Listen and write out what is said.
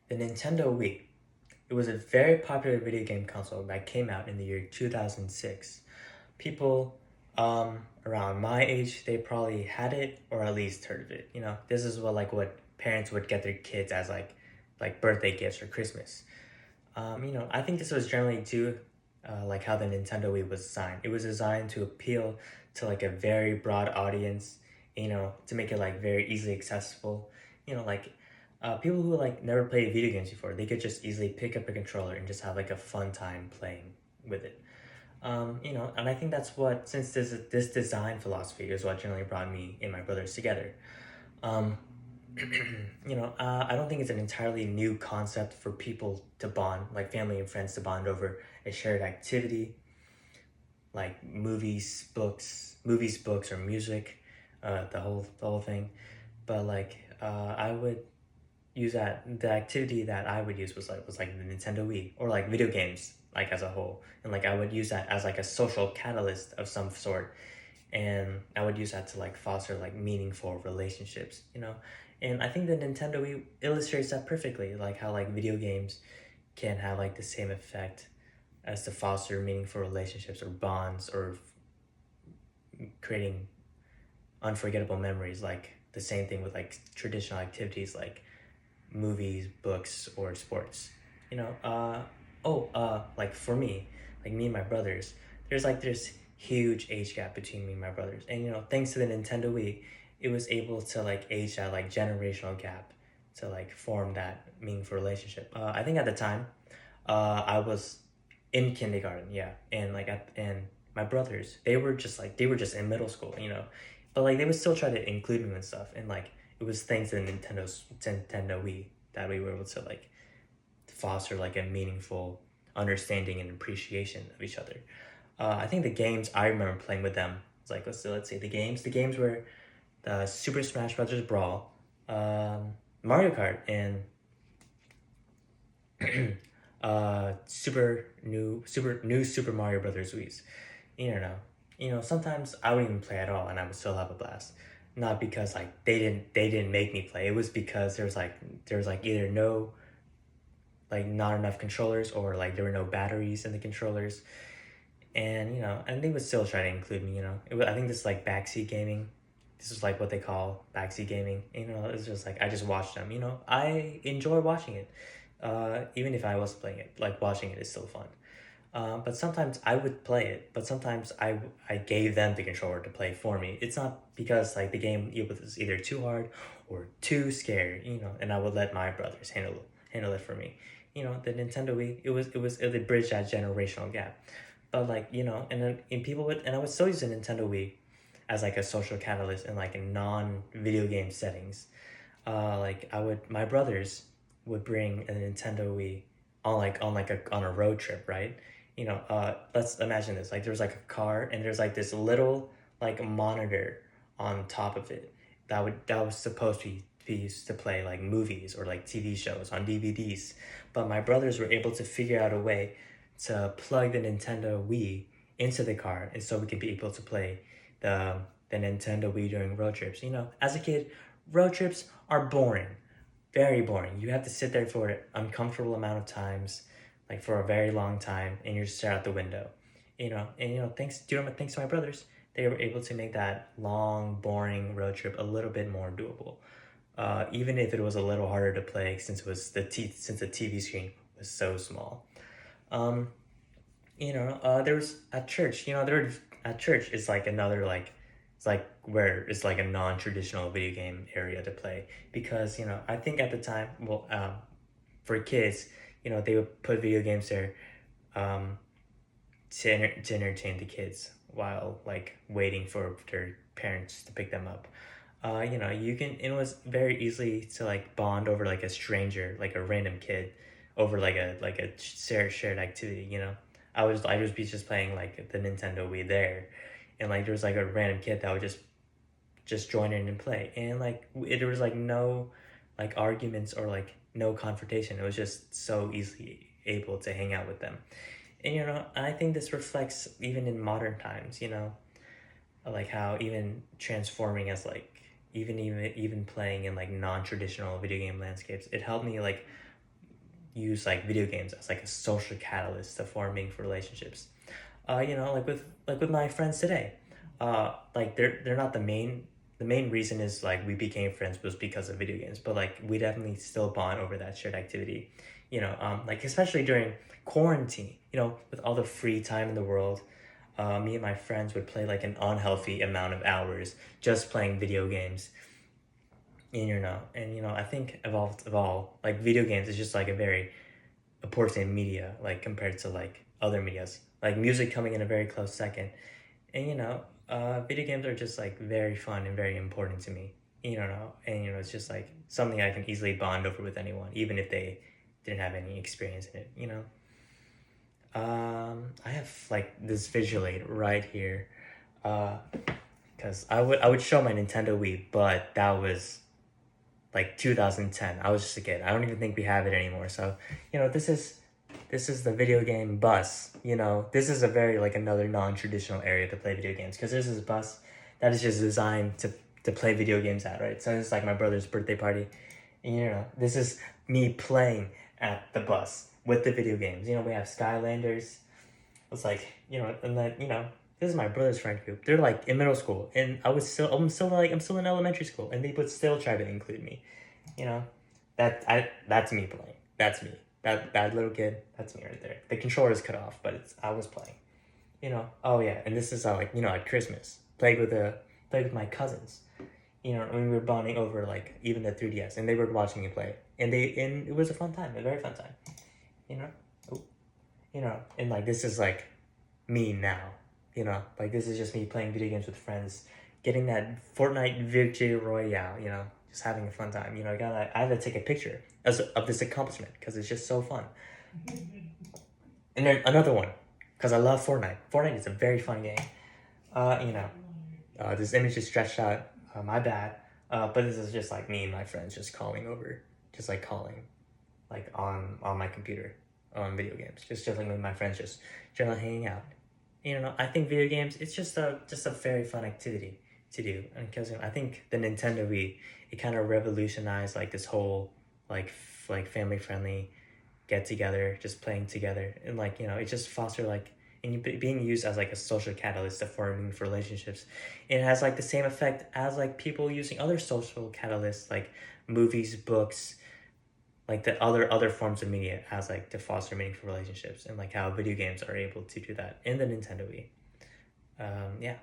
The Nintendo Wii. It was a very popular video game console that came out in the year 2006. People around my age, they probably had it or at least heard of it. This is what parents would get their kids as like birthday gifts or Christmas. I think this was generally due like how the Nintendo Wii was designed. It was designed to appeal to like a very broad audience, to make it like very easily accessible. Like people who like never played video games before, they could just easily pick up a controller and just have like a fun time playing with it. And I think that's what, since this design philosophy is what generally brought me and my brothers together. Um, I don't think it's an entirely new concept for people to bond, like family and friends to bond over a shared activity, like movies, books, or music, the whole thing. But like, I would use that the activity that I would use was like the Nintendo Wii or like video games like as a whole, and like I would use that as like a social catalyst of some sort, and I would use that to like foster like meaningful relationships. And I think the Nintendo Wii illustrates that perfectly, like how like video games can have like the same effect as to foster meaningful relationships or bonds or creating unforgettable memories, like the same thing with like traditional activities like movies, books, or sports. You know, like for me, like me and my brothers, there's like this huge age gap between me and my brothers, and thanks to the Nintendo Wii, it was able to like age that like generational gap to like form that meaningful relationship. I think at the time, I was in kindergarten, yeah, and my brothers, they were just in middle school, but like they would still try to include me and stuff, and like it was thanks to the Nintendo Wii that we were able to like foster like a meaningful understanding and appreciation of each other. I think the games I remember playing with them was like let's see the games. The games were Super Smash Brothers Brawl, Mario Kart, and Super Mario Brothers Wii's. You don't know. Sometimes I wouldn't even play at all, and I would still have a blast. Not because like they didn't make me play. It was because there was like either no like not enough controllers or like there were no batteries in the controllers, and they would still try to include me. I think this is like backseat gaming. This is like what they call backseat gaming. It's just like I just watch them. I enjoy watching it, even if I was playing it. Like watching it is still fun. But sometimes I would play it, but sometimes I gave them the controller to play for me. It's not because like the game it was either too hard or too scary, and I would let my brothers handle it for me. The Nintendo Wii, it bridged that generational gap. But like and then and people would and I would still use the Nintendo Wii as like a social catalyst in like a non video game settings. Like my brothers would bring a Nintendo Wii on a road trip, right? Let's imagine this. Like there's like a car and there's like this little like monitor on top of it that was supposed to be used to play like movies or like TV shows on DVDs. But my brothers were able to figure out a way to plug the Nintendo Wii into the car, and so we could be able to play the the Nintendo Wii during road trips. As a kid, road trips are boring, very boring. You have to sit there for an uncomfortable amount of times, like for a very long time, and you just stare out the window. Thanks to my brothers, they were able to make that long, boring road trip a little bit more doable. Even if it was a little harder to play since the TV screen was so small. Um, there was at church. At church is like another like it's like where it's like a non-traditional video game area to play because I think at the time, well, for kids, they would put video games there, um, to entertain the kids while like waiting for their parents to pick them up. It was very easily to like bond over like a stranger, like a random kid, over like a shared activity. I would be just playing like the Nintendo Wii there, and like there was like a random kid that would just join in and play, and like there was like no like arguments or like no confrontation. It was just so easily able to hang out with them, and I think this reflects even in modern times. Like how even transforming as like even playing in like non-traditional video game landscapes, it helped me like use like video games as like a social catalyst to form meaningful relationships. You know, like with my friends today, like they're not the main reason is like we became friends was because of video games, but like we definitely still bond over that shared activity. You know, like especially during quarantine, you know, with all the free time in the world, me and my friends would play like an unhealthy amount of hours just playing video games. And you know, I think of all like video games is just like a very important media, like compared to like other medias, like music coming in a very close second. And video games are just like very fun and very important to me. And it's just like something I can easily bond over with anyone, even if they didn't have any experience in it. I have like this visual aid right here, because I would show my Nintendo Wii, but that was like 2010. I was just a kid. I don't even think we have it anymore. So, this is the video game bus. This is a very like another non-traditional area to play video games, because this is a bus that is just designed to play video games at, right? So it's like my brother's birthday party. And, this is me playing at the bus with the video games. We have Skylanders. It's like, and then, this is my brother's friend group. They're like in middle school, and I'm still in elementary school, and they would still try to include me. You know, that's me playing. That's me. That little kid. That's me right there. The controller is cut off, but I was playing. Oh yeah, and this is like at Christmas played with my cousins. When we were bonding over like even the 3DS, and they were watching me play, and it was a fun time, a very fun time. You know, Ooh. And like this is like me now. Like this is just me playing video games with friends, getting that Fortnite victory royale. Just having a fun time. I had to take a picture of this accomplishment because it's just so fun. And then another one, because I love Fortnite. Fortnite is a very fun game. This image is stretched out. My bad. But this is just like me and my friends just calling over, just like calling, like on my computer, on video games. Just like with my friends, just generally hanging out. I think video games, it's just a very fun activity to do, and because I think the Nintendo Wii, it kind of revolutionized like this whole like family friendly get together, just playing together, and like it just foster like and being used as like a social catalyst to forming relationships. It has like the same effect as like people using other social catalysts like movies, books, like the other forms of media as like to foster meaningful relationships, and like how video games are able to do that in the Nintendo Wii. Yeah.